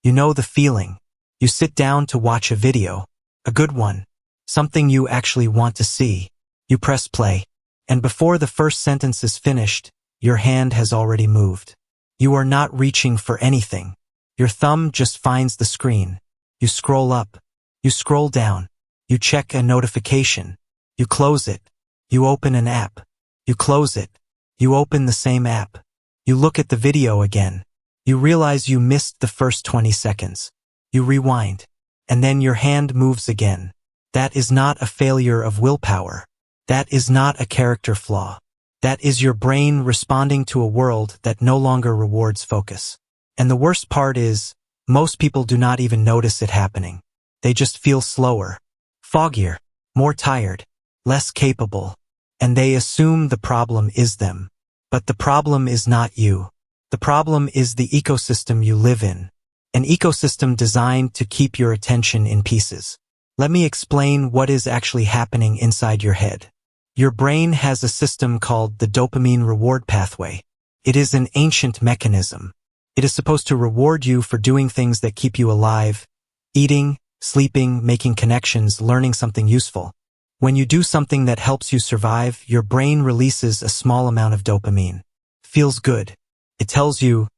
You know the feeling. You sit down to watch a video. A good one. Something you actually want to see. You press play. And before the first sentence is finished, your hand has already moved. You are not reaching for anything. Your thumb just finds the screen. You scroll up. You scroll down. You check a notification. You close it. You open an app. You close it. You open the same app. You look at the video again. You realize you missed the first 20 seconds. You rewind. And then your hand moves again. That is not a failure of willpower. That is not a character flaw. That is your brain responding to a world that no longer rewards focus. And the worst part is, most people do not even notice it happening. They just feel slower, foggier, more tired, less capable, and they assume the problem is them. But the problem is not you. The problem is the ecosystem you live in. An ecosystem designed to keep your attention in pieces. Let me explain what is actually happening inside your head. Your brain has a system called the dopamine reward pathway. It is an ancient mechanism. It is supposed to reward you for doing things that keep you alive, eating, sleeping, making connections, learning something useful. When you do something that helps you survive, your brain releases a small amount of dopamine. Feels good. It tells you,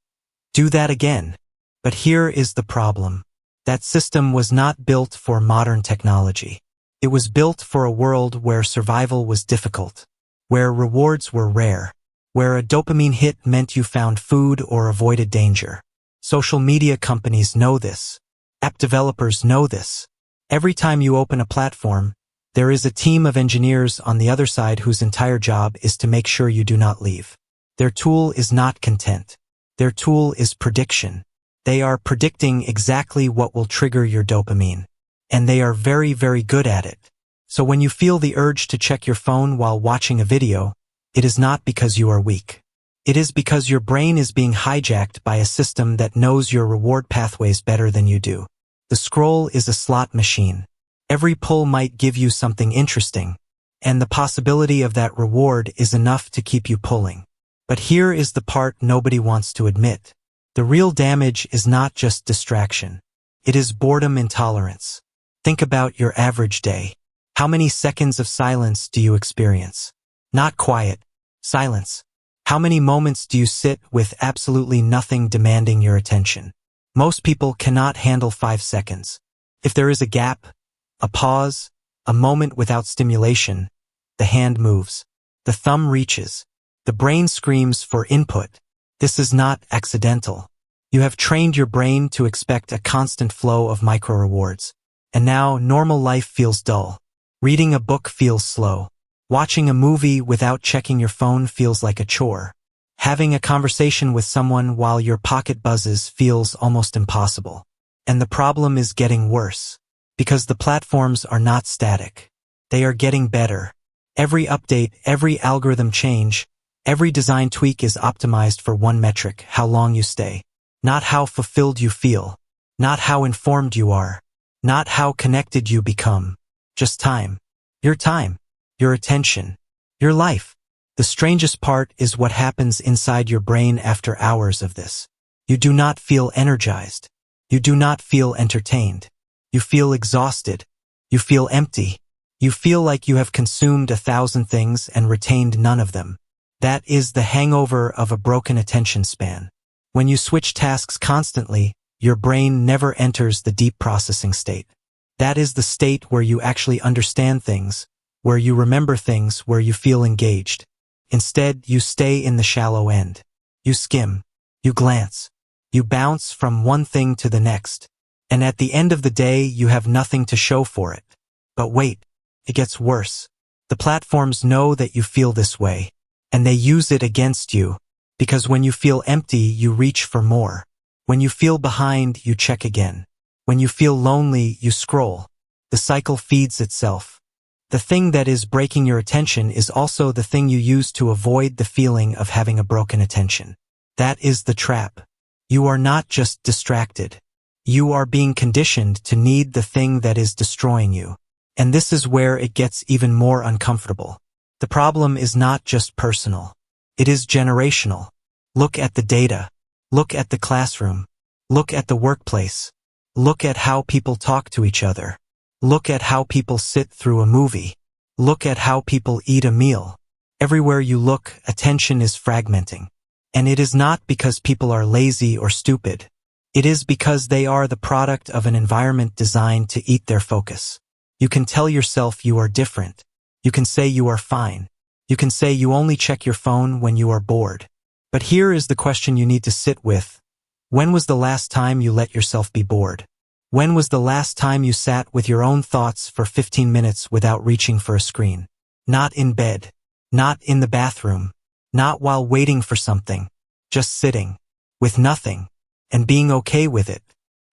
do that again. But here is the problem. That system was not built for modern technology. It was built for a world where survival was difficult, where rewards were rare, where a dopamine hit meant you found food or avoided danger. Social media companies know this. App developers know this. Every time you open a platform, there is a team of engineers on the other side whose entire job is to make sure you do not leave. Their tool is not content. Their tool is prediction. They are predicting exactly what will trigger your dopamine. And they are very, very good at it. So when you feel the urge to check your phone while watching a video, it is not because you are weak. It is because your brain is being hijacked by a system that knows your reward pathways better than you do. The scroll is a slot machine. Every pull might give you something interesting, and the possibility of that reward is enough to keep you pulling. But here is the part nobody wants to admit. The real damage is not just distraction. It is boredom intolerance. Think about your average day. How many seconds of silence do you experience? Not quiet, silence. How many moments do you sit with absolutely nothing demanding your attention? Most people cannot handle 5 seconds. If there is a gap, a pause, a moment without stimulation, the hand moves. The thumb reaches. The brain screams for input. This is not accidental. You have trained your brain to expect a constant flow of micro-rewards. And now normal life feels dull. Reading a book feels slow. Watching a movie without checking your phone feels like a chore. Having a conversation with someone while your pocket buzzes feels almost impossible. And the problem is getting worse. Because the platforms are not static. They are getting better. Every update, every algorithm change, every design tweak is optimized for one metric: how long you stay. Not how fulfilled you feel. Not how informed you are. Not how connected you become. Just time. Your attention. Your life. The strangest part is what happens inside your brain after hours of this. You do not feel energized. You do not feel entertained. You feel exhausted. You feel empty. You feel like you have consumed 1,000 things and retained none of them. That is the hangover of a broken attention span. When you switch tasks constantly, your brain never enters the deep processing state. That is the state where you actually understand things, where you remember things, where you feel engaged. Instead, you stay in the shallow end. You skim. You glance. You bounce from one thing to the next. And at the end of the day, you have nothing to show for it. But wait, it gets worse. The platforms know that you feel this way, and they use it against you. Because when you feel empty, you reach for more. When you feel behind, you check again. When you feel lonely, you scroll. The cycle feeds itself. The thing that is breaking your attention is also the thing you use to avoid the feeling of having a broken attention. That is the trap. You are not just distracted. You are being conditioned to need the thing that is destroying you. And this is where it gets even more uncomfortable. The problem is not just personal. It is generational. Look at the data. Look at the classroom. Look at the workplace. Look at how people talk to each other. Look at how people sit through a movie. Look at how people eat a meal. Everywhere you look, attention is fragmenting. And it is not because people are lazy or stupid. It is because they are the product of an environment designed to eat their focus. You can tell yourself you are different. You can say you are fine. You can say you only check your phone when you are bored. But here is the question you need to sit with. When was the last time you let yourself be bored? When was the last time you sat with your own thoughts for 15 minutes without reaching for a screen? Not in bed. Not in the bathroom. Not while waiting for something. Just sitting. With nothing. And being okay with it.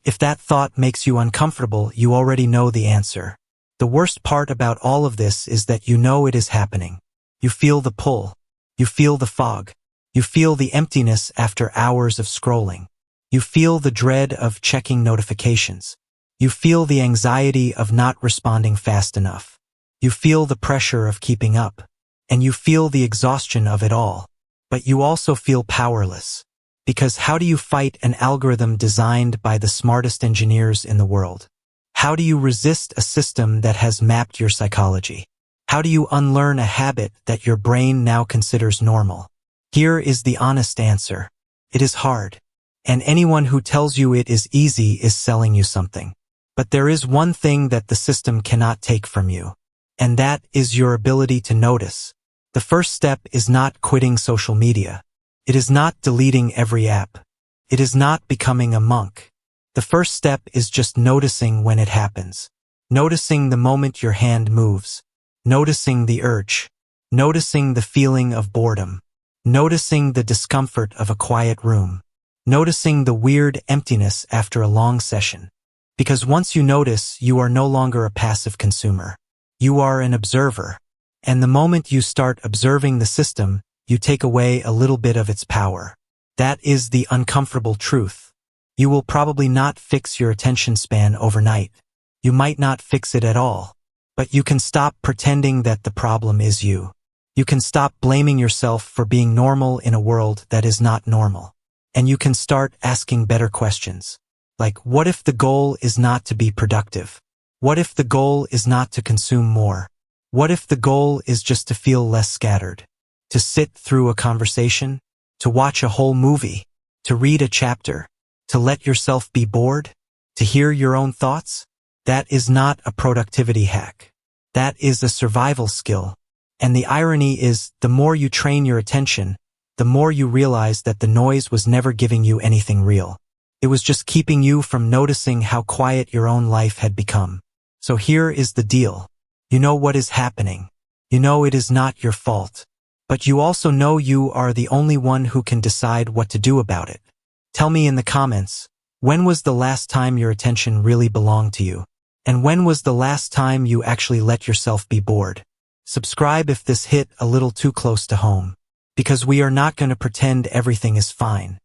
If that thought makes you uncomfortable, you already know the answer. The worst part about all of this is that you know it is happening. You feel the pull. You feel the fog. You feel the emptiness after hours of scrolling. You feel the dread of checking notifications. You feel the anxiety of not responding fast enough. You feel the pressure of keeping up. And you feel the exhaustion of it all. But you also feel powerless. Because how do you fight an algorithm designed by the smartest engineers in the world? How do you resist a system that has mapped your psychology? How do you unlearn a habit that your brain now considers normal? Here is the honest answer. It is hard. And anyone who tells you it is easy is selling you something. But there is one thing that the system cannot take from you. And that is your ability to notice. The first step is not quitting social media. It is not deleting every app. It is not becoming a monk. The first step is just noticing when it happens. Noticing the moment your hand moves. Noticing the urge. Noticing the feeling of boredom. Noticing the discomfort of a quiet room. Noticing the weird emptiness after a long session. Because once you notice, you are no longer a passive consumer. You are an observer. And the moment you start observing the system, you take away a little bit of its power. That is the uncomfortable truth. You will probably not fix your attention span overnight. You might not fix it at all. But you can stop pretending that the problem is you. You can stop blaming yourself for being normal in a world that is not normal. And you can start asking better questions. Like, what if the goal is not to be productive? What if the goal is not to consume more? What if the goal is just to feel less scattered? To sit through a conversation? To watch a whole movie? To read a chapter? To let yourself be bored? To hear your own thoughts? That is not a productivity hack. That is a survival skill. And the irony is, the more you train your attention, the more you realize that the noise was never giving you anything real. It was just keeping you from noticing how quiet your own life had become. So here is the deal. You know what is happening. You know it is not your fault. But you also know you are the only one who can decide what to do about it. Tell me in the comments, when was the last time your attention really belonged to you? And when was the last time you actually let yourself be bored? Subscribe if this hit a little too close to home. Because we are not going to pretend everything is fine.